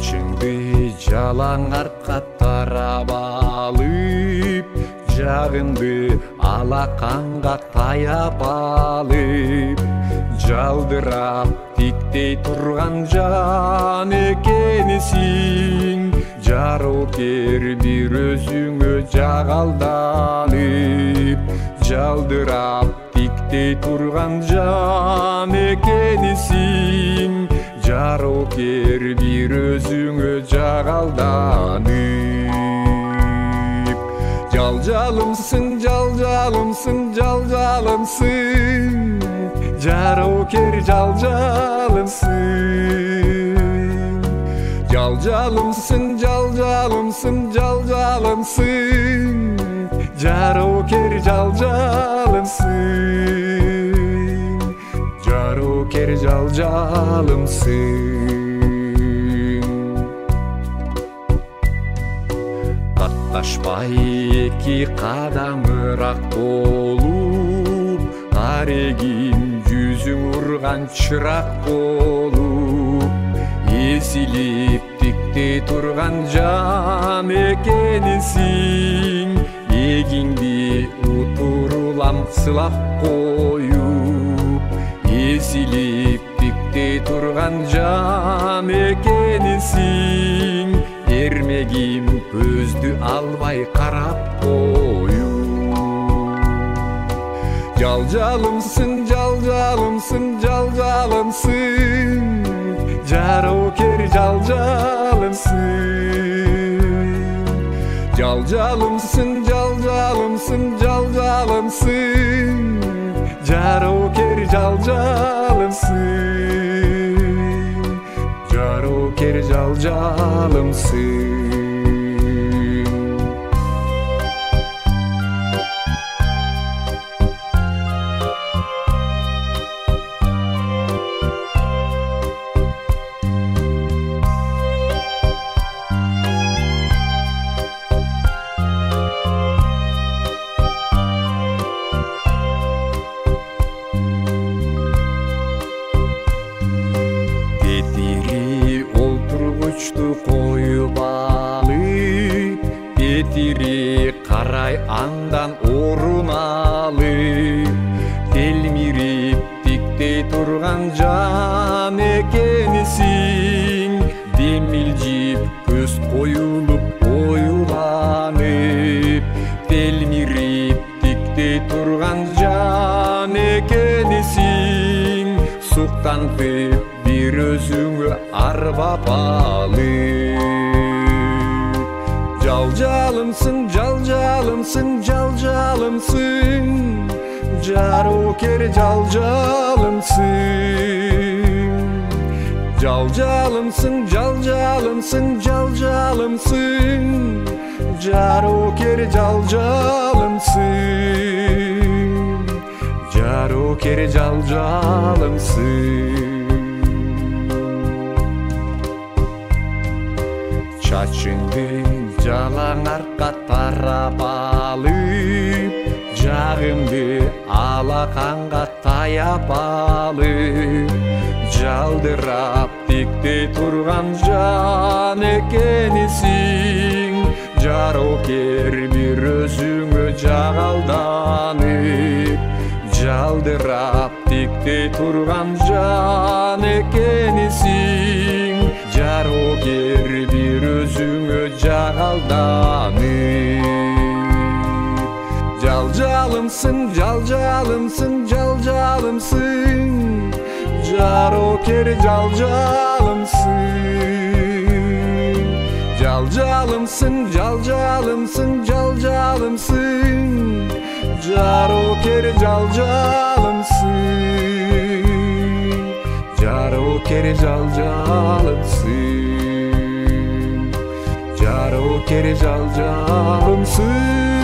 Чачыңды жалаң артка тарап алып, жагыңды алаканга таяп алып, жалдырап тиктей турган жан экенсиң, жарокер бир өзүңө жагалданып, жалдырап тиктей турган жан экенсиң, жарокер бир өзүңө жагалданып. Жалжалымсың, жалжалымсың, жалжалымсың, жарокер жалжалымсың. Жалжалымсың, жалжалымсың, жалжалымсың, жарокер жалжалымсың. Жарокер жалжалымсың. Катташпай эки кадам ырак болуп, арегин жүзүң урган чырак болуп, эсилип тиктей турган жан экенсиң, эгиңди утурулам сылап коюп, эсилип тиктей турган жан экенсиң, эрмегим көздү албай карап коюп. Жалжалымсың, жалжалымсың, жалжалымсың, жарокер жалжалымсың. Жалжалымсың, жалжалымсың, жалжалымсың, жарокер жалжалымсың. Жарокер жалжалымсың. Коюп алып, бетири карай андан орун алып, телмирип тиктей турган жан экенсиң, демилжип көз коюлуп оюланып, телмирип тиктей турган жан экенсиң, суктантып бир өзүңө арбап алып. Жалжалымсың, жалжалымсың, жалжалымсың, жарокер жалжалымсың. Жалжалымсың, жалжалымсың, жалжалымсың, жарокер жалжалымсың. Жарокер жалжалымсың. Чачыңды жалаң артка тарап алып, жагыңды алаканга таяп алып, жалдырап тиктей турган жан экенсиң, жарокер бир өзүңө жагалданып, жалдырап тиктей турган жан экенсиң, жарокер бир өзүңө жагалданып. Жалжалымсың, жалжалымсың, жалжалымсың, жарокер жалжалымсың. Жалжалымсың, жалжалымсың, жалжалымсың, жарокер жалжалымсың. Жарокер жалжалымсың. Жарокер жалжалымсың.